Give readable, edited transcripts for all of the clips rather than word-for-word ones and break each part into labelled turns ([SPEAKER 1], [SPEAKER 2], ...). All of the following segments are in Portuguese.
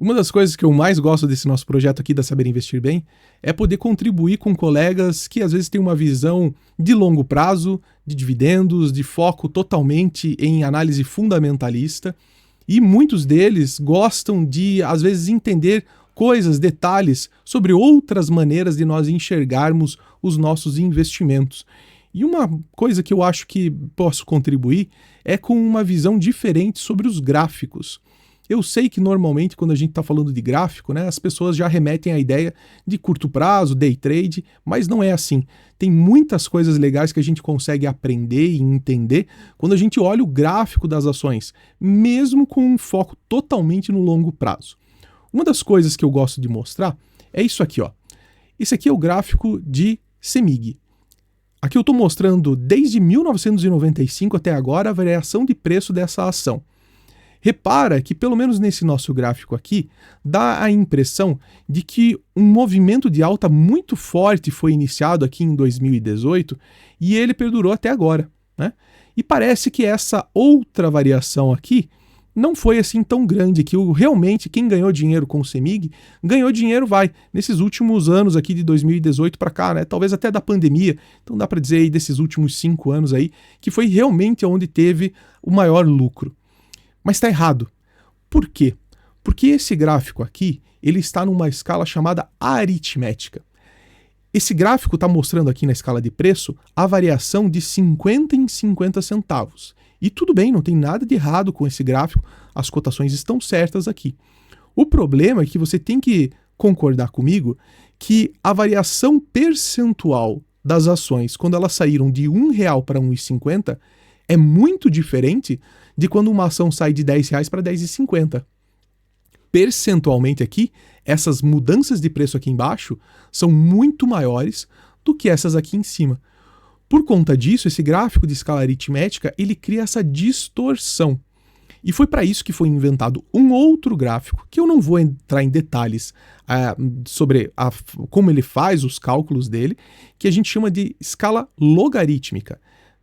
[SPEAKER 1] Uma das coisas que eu mais gosto desse nosso projeto aqui da Saber Investir Bem é poder contribuir com colegas que às vezes têm uma visão de longo prazo, de dividendos, de foco totalmente em análise fundamentalista, e muitos deles gostam de às vezes entender coisas, detalhes sobre outras maneiras de nós enxergarmos os nossos investimentos. E uma coisa que eu acho que posso contribuir é com uma visão diferente sobre os gráficos. Eu sei que normalmente quando a gente está falando de gráfico, né, as pessoas já remetem à ideia de curto prazo, day trade, mas não é assim. Tem muitas coisas legais que a gente consegue aprender e entender quando a gente olha o gráfico das ações, mesmo com um foco totalmente no longo prazo. Uma das coisas que eu gosto de mostrar é isso aqui, ó. Esse aqui é o gráfico de CEMIG. Aqui eu estou mostrando desde 1995 até agora a variação de preço dessa ação. Repara que, pelo menos nesse nosso gráfico aqui, dá a impressão de que um movimento de alta muito forte foi iniciado aqui em 2018 e ele perdurou até agora, né? E parece que essa outra variação aqui não foi assim tão grande, que realmente quem ganhou dinheiro com o CEMIG, ganhou dinheiro nesses últimos anos aqui de 2018 para cá, né? Talvez até da pandemia, então dá para dizer aí desses últimos 5 anos aí, que foi realmente onde teve o maior lucro. Mas está errado. Por quê? Porque esse gráfico aqui, ele está numa escala chamada aritmética. Esse gráfico está mostrando aqui na escala de preço a variação de 50 em 50 centavos. E tudo bem, não tem nada de errado com esse gráfico, as cotações estão certas aqui. O problema é que você tem que concordar comigo que a variação percentual das ações, quando elas saíram de R$1 para R$1,50, é muito diferente de quando uma ação sai de R$10 para R$10,50. Percentualmente aqui, essas mudanças de preço aqui embaixo são muito maiores do que essas aqui em cima. Por conta disso, esse gráfico de escala aritmética, ele cria essa distorção. E foi para isso que foi inventado um outro gráfico, que eu não vou entrar em detalhes sobre como ele faz os cálculos dele, que a gente chama de escala logarítmica.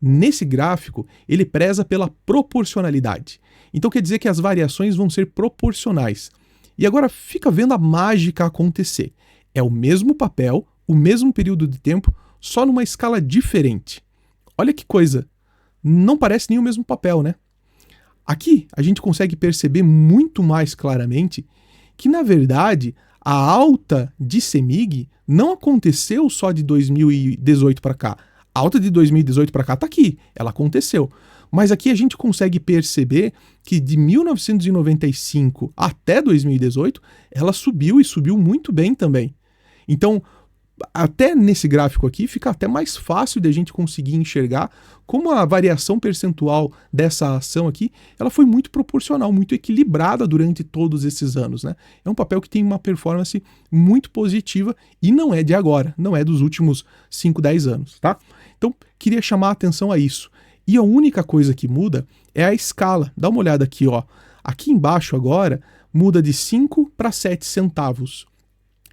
[SPEAKER 1] Nesse gráfico, ele preza pela proporcionalidade. Então quer dizer que as variações vão ser proporcionais. E agora fica vendo a mágica acontecer. É o mesmo papel, o mesmo período de tempo, só numa escala diferente. Olha que coisa, não parece nem o mesmo papel, né? Aqui a gente consegue perceber muito mais claramente que, na verdade, a alta de CEMIG não aconteceu só de 2018 para cá. A alta de 2018 para cá está aqui, ela aconteceu. Mas aqui a gente consegue perceber que de 1995 até 2018, ela subiu e subiu muito bem também. Então, até nesse gráfico aqui, fica até mais fácil de a gente conseguir enxergar como a variação percentual dessa ação aqui, ela foi muito proporcional, muito equilibrada durante todos esses anos, né? É um papel que tem uma performance muito positiva e não é de agora, não é dos últimos 5, 10 anos, tá? Então, queria chamar a atenção a isso. E a única coisa que muda é a escala. Dá uma olhada aqui, ó. Aqui embaixo agora muda de 5 para 7 centavos.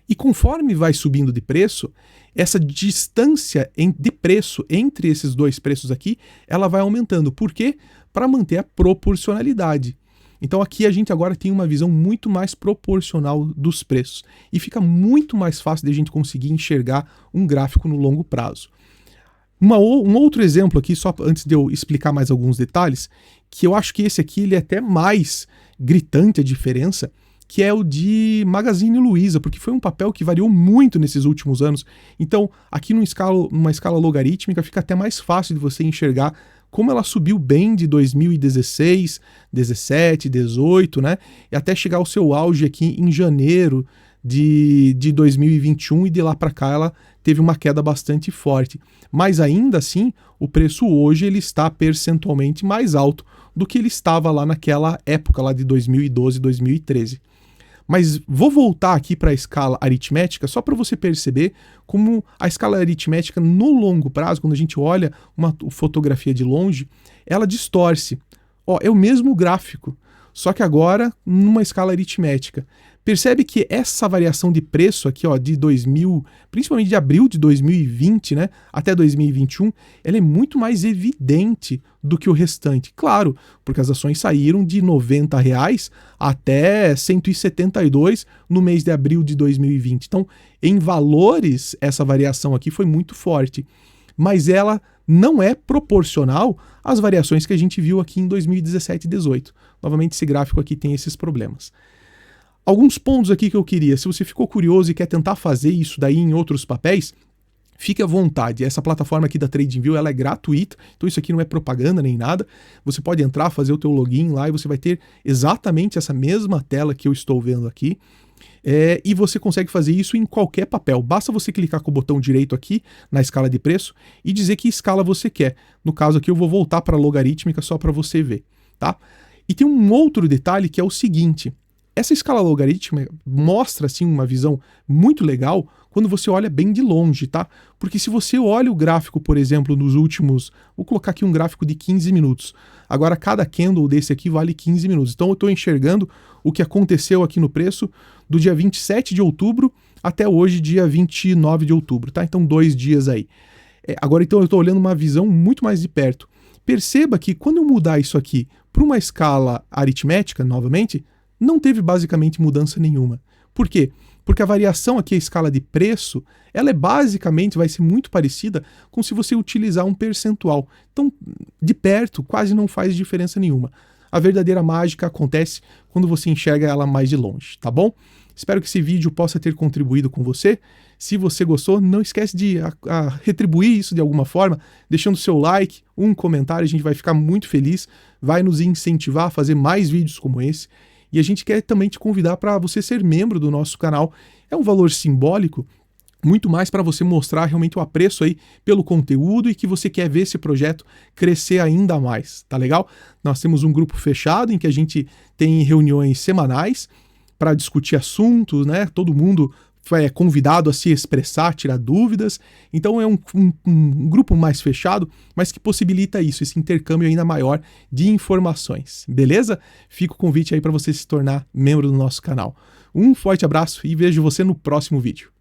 [SPEAKER 1] E conforme vai subindo de preço, essa distância de preço entre esses dois preços aqui, ela vai aumentando. Por quê? Para manter a proporcionalidade. Então aqui a gente agora tem uma visão muito mais proporcional dos preços. E fica muito mais fácil de a gente conseguir enxergar um gráfico no longo prazo. Um outro exemplo aqui, só antes de eu explicar mais alguns detalhes, que eu acho que esse aqui ele é até mais gritante a diferença, que é o de Magazine Luiza, porque foi um papel que variou muito nesses últimos anos. Então, aqui numa escala logarítmica, fica até mais fácil de você enxergar como ela subiu bem de 2016, 17, 18, né? E até chegar ao seu auge aqui em janeiro de 2021, e de lá para cá ela teve uma queda bastante forte. Mas ainda assim, o preço hoje ele está percentualmente mais alto do que ele estava lá naquela época lá de 2012, 2013. Mas vou voltar aqui para a escala aritmética só para você perceber como a escala aritmética no longo prazo, quando a gente olha uma fotografia de longe, ela distorce. Ó, é o mesmo gráfico, só que agora numa escala aritmética. Percebe que essa variação de preço aqui, ó, de 2000, principalmente de abril de 2020, né, até 2021, ela é muito mais evidente do que o restante. Claro, porque as ações saíram de R$ 90 até 172 no mês de abril de 2020. Então, em valores, essa variação aqui foi muito forte, mas ela não é proporcional às variações que a gente viu aqui em 2017 e 2018. Novamente, esse gráfico aqui tem esses problemas. Alguns pontos aqui que eu queria, se você ficou curioso e quer tentar fazer isso daí em outros papéis, fique à vontade. Essa plataforma aqui da TradingView, ela é gratuita, então isso aqui não é propaganda nem nada. Você pode entrar, fazer o teu login lá e você vai ter exatamente essa mesma tela que eu estou vendo aqui. E você consegue fazer isso em qualquer papel. Basta você clicar com o botão direito aqui na escala de preço e dizer que escala você quer. No caso aqui eu vou voltar para a logarítmica só para você ver, tá? E tem um outro detalhe que é o seguinte: essa escala logarítmica mostra assim uma visão muito legal quando você olha bem de longe, tá? Porque se você olha o gráfico, por exemplo, nos últimos... Vou colocar aqui um gráfico de 15 minutos. Agora, cada candle desse aqui vale 15 minutos. Então, eu estou enxergando o que aconteceu aqui no preço do dia 27 de outubro até hoje, dia 29 de outubro, tá? Então, 2 dias aí. Agora, então, eu estou olhando uma visão muito mais de perto. Perceba que quando eu mudar isso aqui para uma escala aritmética, novamente, não teve basicamente mudança nenhuma. Por quê? Porque a variação aqui, a escala de preço, ela basicamente vai ser muito parecida com se você utilizar um percentual. Então, de perto, quase não faz diferença nenhuma. A verdadeira mágica acontece quando você enxerga ela mais de longe, tá bom? Espero que esse vídeo possa ter contribuído com você. Se você gostou, não esquece de retribuir isso de alguma forma, deixando seu like, um comentário, a gente vai ficar muito feliz, vai nos incentivar a fazer mais vídeos como esse. E a gente quer também te convidar para você ser membro do nosso canal. É um valor simbólico, muito mais para você mostrar realmente o apreço aí pelo conteúdo e que você quer ver esse projeto crescer ainda mais, tá legal? Nós temos um grupo fechado em que a gente tem reuniões semanais para discutir assuntos, né? Todo mundo é convidado a se expressar, tirar dúvidas. Então é um grupo mais fechado, mas que possibilita isso, esse intercâmbio ainda maior de informações, beleza? Fica o convite aí para você se tornar membro do nosso canal. Um forte abraço e vejo você no próximo vídeo.